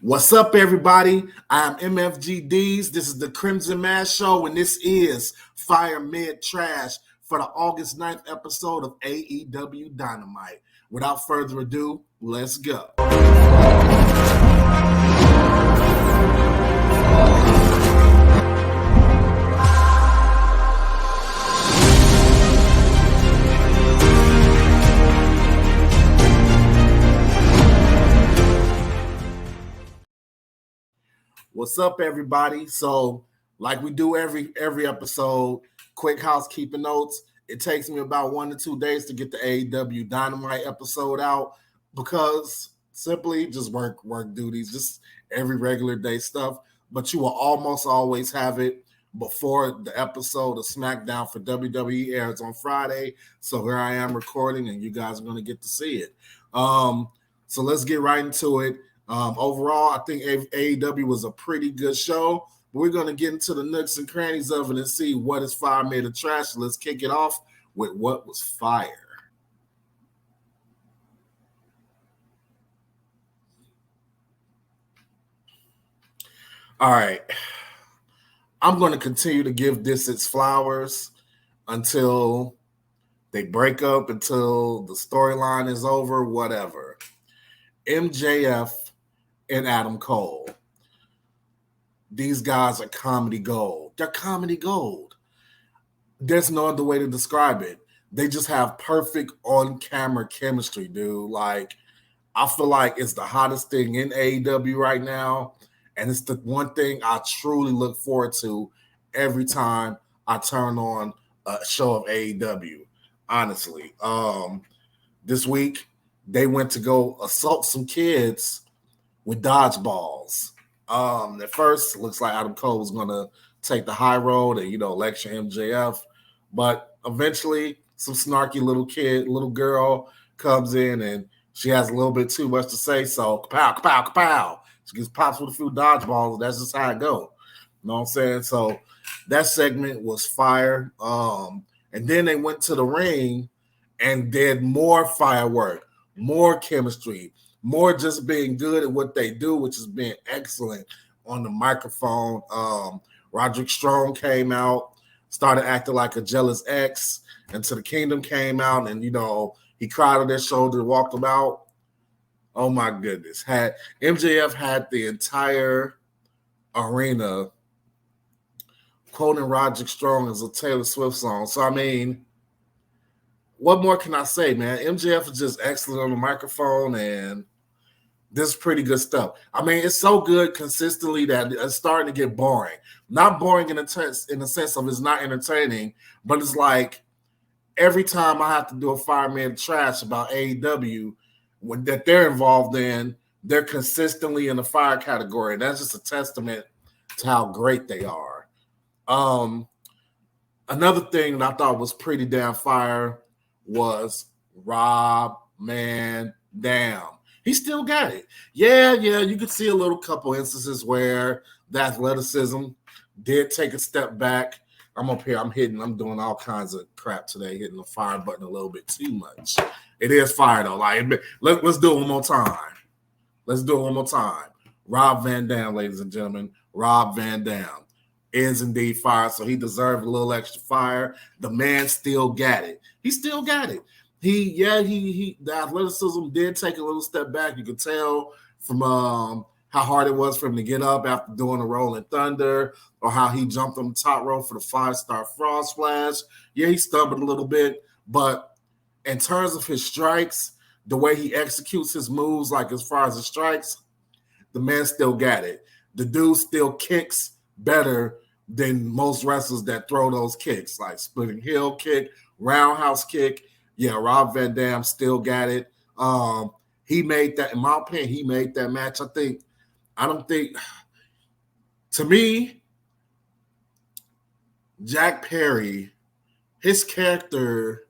What's up, everybody? I'm MFG DeeZ. This is the Crimson Mass Show, and this is Fire Mid Trash for the August 9th episode of AEW Dynamite. Without further ado, let's go. What's up, everybody? So, like we do every episode, quick housekeeping notes. It takes me about 1 to 2 days to get the AEW Dynamite episode out because simply just work duties, just every regular day stuff. But you will almost always have it before the episode of SmackDown for WWE airs on Friday. So here I am recording, and you guys are going to get to see it. So let's get right into it. Overall, I think AEW was a pretty good show. We're going to get into the nooks and crannies of it and see what is fire made of trash. Let's kick it off with what was fire. All right. I'm going to continue to give this its flowers until they break up, until the storyline is over, whatever. MJF and Adam Cole. These guys are comedy gold. They're comedy gold. There's no other way to describe it. They just have perfect on-camera chemistry, dude. Like, I feel like it's the hottest thing in AEW right now, and it's the one thing I truly look forward to every time I turn on a show of AEW, honestly. This week, they went to go assault some kids with dodgeballs. At first, it looks like Adam Cole was going to take the high road and, lecture MJF. But eventually, some snarky little girl comes in and she has a little bit too much to say. So, kapow, kapow, kapow. She gets pops with a few dodgeballs. That's just how it goes. You know what I'm saying? So, that segment was fire. And then they went to the ring and did more firework, more chemistry, more just being good at what they do, which is being excellent on the microphone. Roderick Strong came out, started acting like a jealous ex, until the Kingdom came out, and he cried on their shoulder, walked them out. Oh my goodness! MJF had the entire arena quoting Roderick Strong as a Taylor Swift song. So I mean, what more can I say, man? MJF is just excellent on the microphone, and this is pretty good stuff. I mean, it's so good consistently that it's starting to get boring. Not boring in the sense of it's not entertaining, but it's like every time I have to do a fireman trash about AEW that they're involved in, they're consistently in the fire category. And that's just a testament to how great they are. Another thing that I thought was pretty damn fire was Rob Van Dam. He still got it. Yeah, you could see a little couple instances where the athleticism did take a step back. I'm up here, I'm doing all kinds of crap today, hitting the fire button a little bit too much. It is fire, though. Like, let's do it one more time. Rob Van Dam, ladies and gentlemen. Rob Van Dam is indeed fire, so he deserved a little extra fire. The man still got it. He still got it. The athleticism did take a little step back. You could tell from how hard it was for him to get up after doing a Rolling Thunder, or how he jumped on the top rope for the 5-star frog splash. Yeah, he stumbled a little bit, but in terms of his strikes, the way he executes his moves, like as far as the strikes, the man still got it. The dude still kicks better than most wrestlers that throw those kicks, like splitting heel kick, roundhouse kick. Yeah, Rob Van Dam still got it. He made that, in my opinion, he made that match. To me, Jack Perry, his character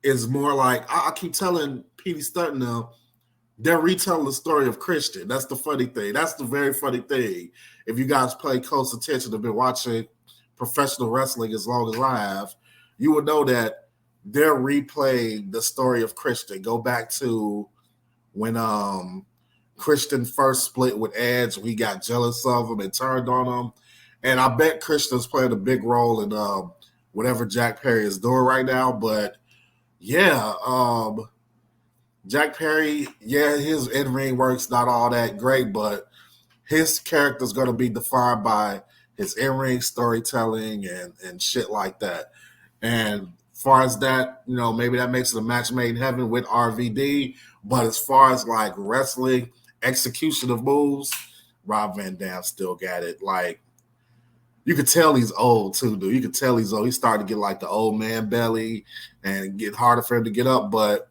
is more like, I keep telling Petey Sutton now, they're retelling the story of Christian. That's the funny thing. That's the very funny thing. If you guys pay close attention, have been watching professional wrestling as long as I have, you would know that they're replaying the story of Christian. Go back to when Christian first split with Edge, we got jealous of him and turned on him. And I bet Christian's playing a big role in whatever Jack Perry is doing right now. But yeah, Jack Perry, yeah, his in-ring work's not all that great, but his character's going to be defined by his in-ring storytelling and shit like that. And as far as that, maybe that makes it a match made in heaven with RVD. But as far as like wrestling, execution of moves, Rob Van Dam still got it. Like, you could tell he's old too, dude. You could tell he's old. He's starting to get like the old man belly and get harder for him to get up. But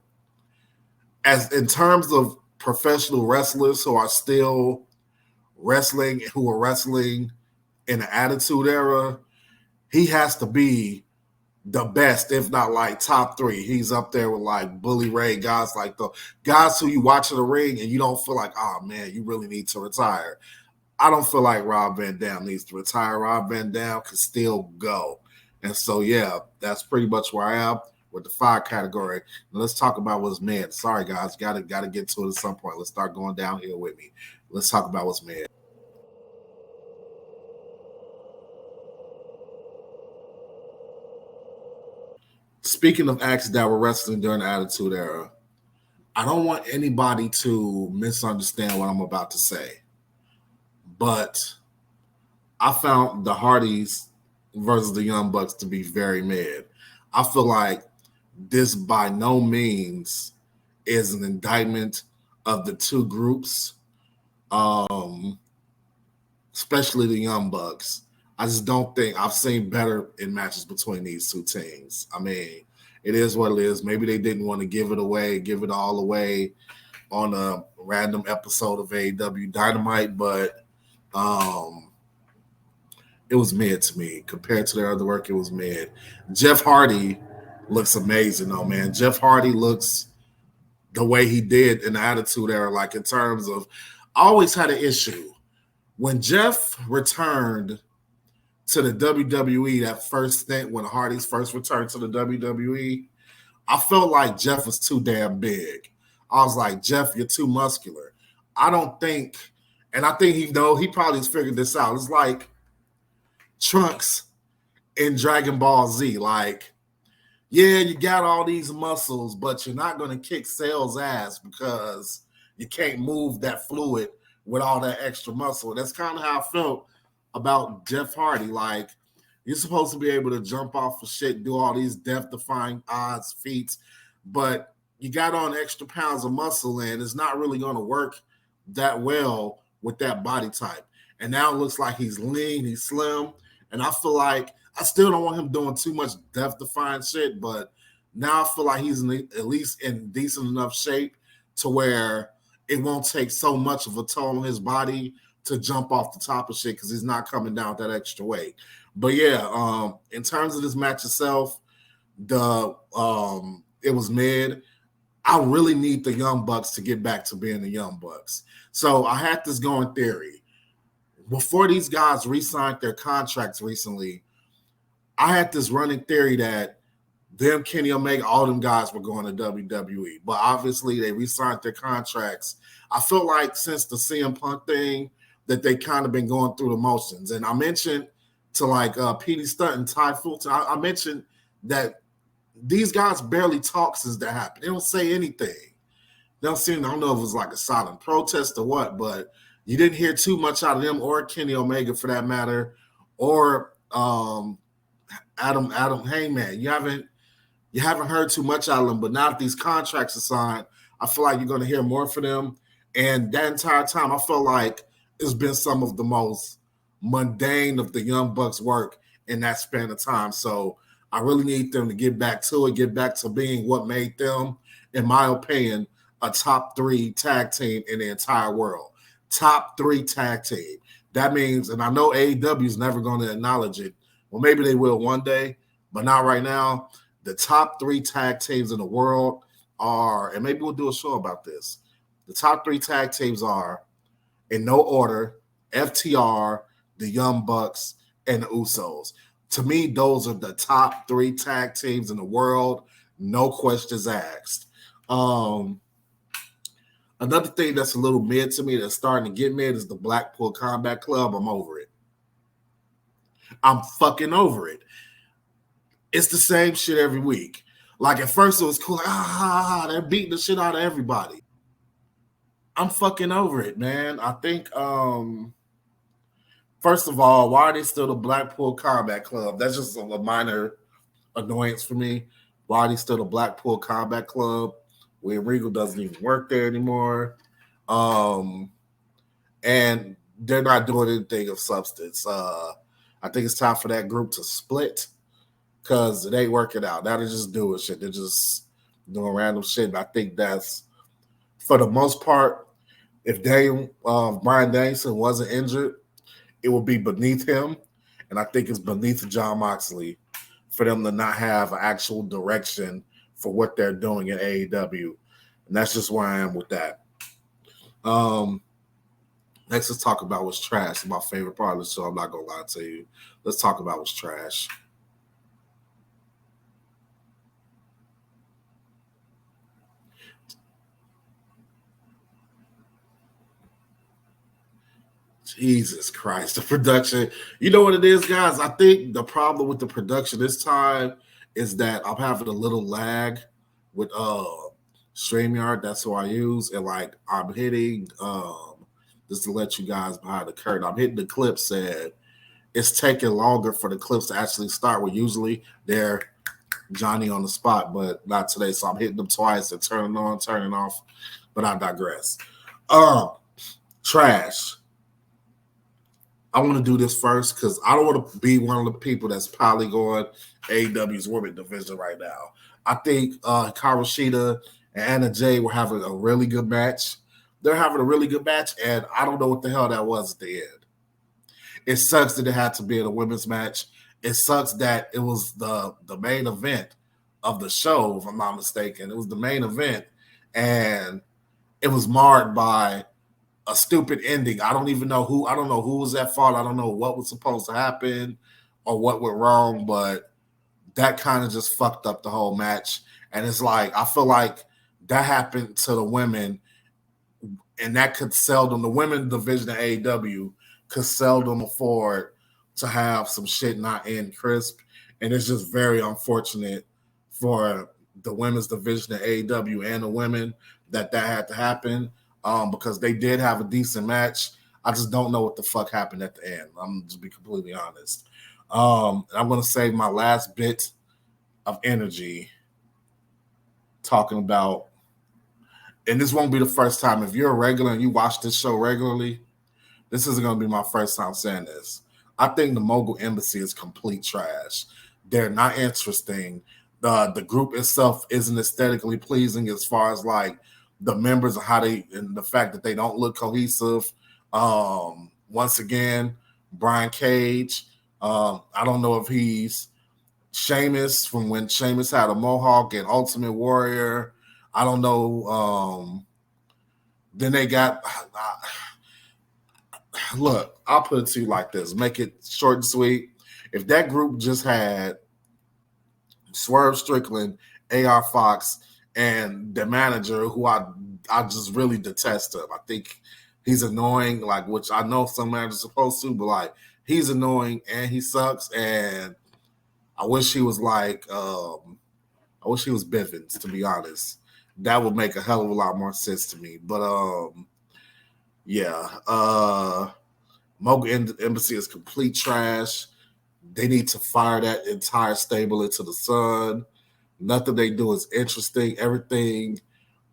as in terms of professional wrestlers who are still wrestling, who are wrestling in the Attitude Era, he has to be the best, if not like top 3. He's up there with like Bully Ray, guys like the guys who you watch in the ring and you don't feel like, oh man, you really need to retire. I don't feel like Rob Van Dam needs to retire. Rob Van Dam can still go. And so, yeah, that's pretty much where I am with the 5 category. Now let's talk about what's mid. Sorry, guys. Got to get to it at some point. Let's start going downhill with me. Let's talk about what's mid. Speaking of acts that were wrestling during the Attitude Era, I don't want anybody to misunderstand what I'm about to say. But I found the Hardys versus the Young Bucks to be very mid. I feel like this by no means is an indictment of the two groups, especially the Young Bucks. I just don't think I've seen better in matches between these two teams. I mean, it is what it is. Maybe they didn't want to give it all away on a random episode of AEW Dynamite, but it was mid to me. Compared to their other work, it was mid. Jeff Hardy looks amazing, though, man. Jeff Hardy looks the way he did in the Attitude Era, like in terms of, I always had an issue. When Jeff returned to the WWE, that first stint when Hardy's first returned to the WWE, I felt like Jeff was too damn big. I was like, Jeff, you're too muscular. I don't think, and I think he probably has figured this out. It's like Trunks in Dragon Ball Z. Like, yeah, you got all these muscles, but you're not going to kick Cell's ass because you can't move that fluid with all that extra muscle. That's kind of how I felt about Jeff Hardy. Like, you're supposed to be able to jump off of shit, do all these death-defying odds, feats, but you got on extra pounds of muscle and it's not really going to work that well with that body type. And now it looks like he's lean, he's slim, and I feel like I still don't want him doing too much death-defying shit, but now I feel like he's at least in decent enough shape to where it won't take so much of a toll on his body to jump off the top of shit because he's not coming down with that extra weight. But yeah, in terms of this match itself, it was mid. I really need the Young Bucks to get back to being the Young Bucks. So I had this going theory. Before these guys re-signed their contracts recently, I had this running theory that them, Kenny Omega, all them guys were going to WWE. But obviously they re-signed their contracts. I feel like since the CM Punk thing that they kind of been going through the motions. And I mentioned to like Petey Stunt and Ty Fulton, I mentioned that these guys barely talk since that happened. They don't say anything. They don't seem, I don't know if it was like a silent protest or what, but you didn't hear too much out of them or Kenny Omega for that matter, or Adam Heyman. You haven't heard too much out of them, but now that these contracts are signed, I feel like you're going to hear more from them. And that entire time, I felt like it's been some of the most mundane of the Young Bucks work in that span of time. So I really need them to get back to it, get back to being what made them, in my opinion, a top 3 tag team in the entire world. Top 3 tag team. That means, and I know AEW is never going to acknowledge it. Well, maybe they will one day, but not right now. The top 3 tag teams in the world are, and maybe we'll do a show about this. The top 3 tag teams are, in no order, FTR, the Young Bucks, and the Usos. To me, those are the top 3 tag teams in the world. No questions asked. Another thing that's a little mid to me that's starting to get mid is the Blackpool Combat Club. I'm over it. I'm fucking over it. It's the same shit every week. Like at first it was cool. Like, they're beating the shit out of everybody. I'm fucking over it, man. I think first of all, why are they still the Blackpool Combat Club? That's just a minor annoyance for me. Why are they still the Blackpool Combat Club when Regal doesn't even work there anymore? And they're not doing anything of substance. I think it's time for that group to split because it ain't working out. Now they're just doing shit. They're just doing random shit. And I think that's, for the most part, if Bryan Danielson wasn't injured, it would be beneath him. And I think it's beneath Jon Moxley for them to not have an actual direction for what they're doing in AEW. And that's just where I am with that. Next, let's talk about what's trash. It's my favorite part of the show. I'm not going to lie to you. Let's talk about what's trash. Jesus Christ, the production. You know what it is, guys? I think the problem with the production this time is that I'm having a little lag with StreamYard. That's who I use. And like I'm hitting just to let you guys behind the curtain, I'm hitting the clips and it's taking longer for the clips to actually start. Where usually they're Johnny on the spot, but not today. So I'm hitting them twice and turning on, turning off. But I digress. Trash. I want to do this first because I don't want to be one of the people that's probably going AEW's women division right now. I think Karushita and Anna Jay were having a really good match. They're having a really good match, and I don't know what the hell that was at the end. It sucks that it had to be in a women's match. It sucks that it was the main event of the show, if I'm not mistaken. It was the main event, and it was marred by a stupid ending. I don't know who was at fault. I don't know what was supposed to happen or what went wrong, but that kind of just fucked up the whole match. And it's like, I feel like that happened to the women, and that could seldom, the women division of AEW could seldom afford to have some shit not end crisp. And it's just very unfortunate for the women's division of AEW and the women that had to happen. Because they did have a decent match. I just don't know what the fuck happened at the end. I'm just be completely honest. I'm going to save my last bit of energy talking about, and this won't be the first time. If you're a regular and you watch this show regularly, this isn't going to be my first time saying this. I think the Mogul Embassy is complete trash. They're not interesting. The group itself isn't aesthetically pleasing as far as like the members and how they, and the fact that they don't look cohesive. Once again, Brian Cage. I don't know if he's Sheamus from when Sheamus had a mohawk and Ultimate Warrior. I don't know. Then they got. Look, I'll put it to you like this. Make it short and sweet. If that group just had Swerve Strickland, AR Fox, and the manager, who I just really detest him. I think he's annoying, like, which I know some managers are supposed to, but like he's annoying and he sucks. And I wish he was like, I wish he was Bivens, to be honest. That would make a hell of a lot more sense to me. But yeah, Mogul Embassy is complete trash. They need to fire that entire stable into the sun. Nothing they do is interesting. Everything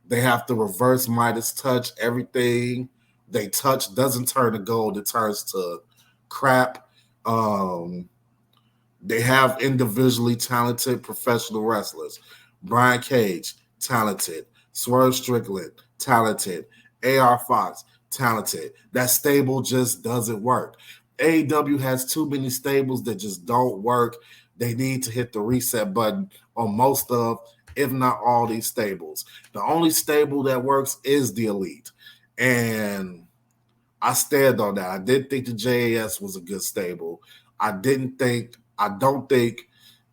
they have to reverse Midas touch. Everything they touch doesn't turn to gold. It turns to crap. They have individually talented professional wrestlers. Brian Cage, talented. Swerve Strickland, talented. AR Fox, talented. That stable just doesn't work. AEW has too many stables that just don't work. They need to hit the reset button on most of, if not all, these stables. The only stable that works is the Elite. And I stand on that. I did think the JAS was a good stable. I don't think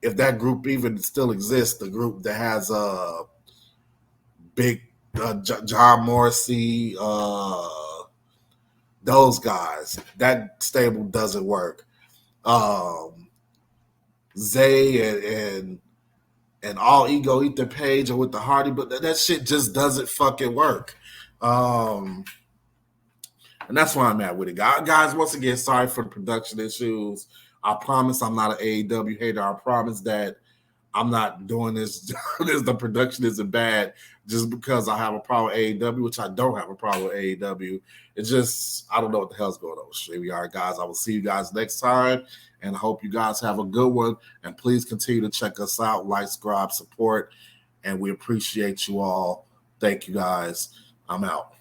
if that group even still exists, the group that has Big John Morrissey, those guys. That stable doesn't work. Zay and all ego Ethan Page or with the Hardy, but that shit just doesn't fucking work. And that's why I'm at with it. Guys, once again, sorry for the production issues. I promise I'm not an AEW hater. I promise that I'm not doing this. The production isn't bad just because I have a problem with AEW, which I don't have a problem with AEW. It's just, I don't know what the hell's going on. Here we are, guys. I will see you guys next time, and I hope you guys have a good one. And please continue to check us out, like, subscribe, support, and we appreciate you all. Thank you, guys. I'm out.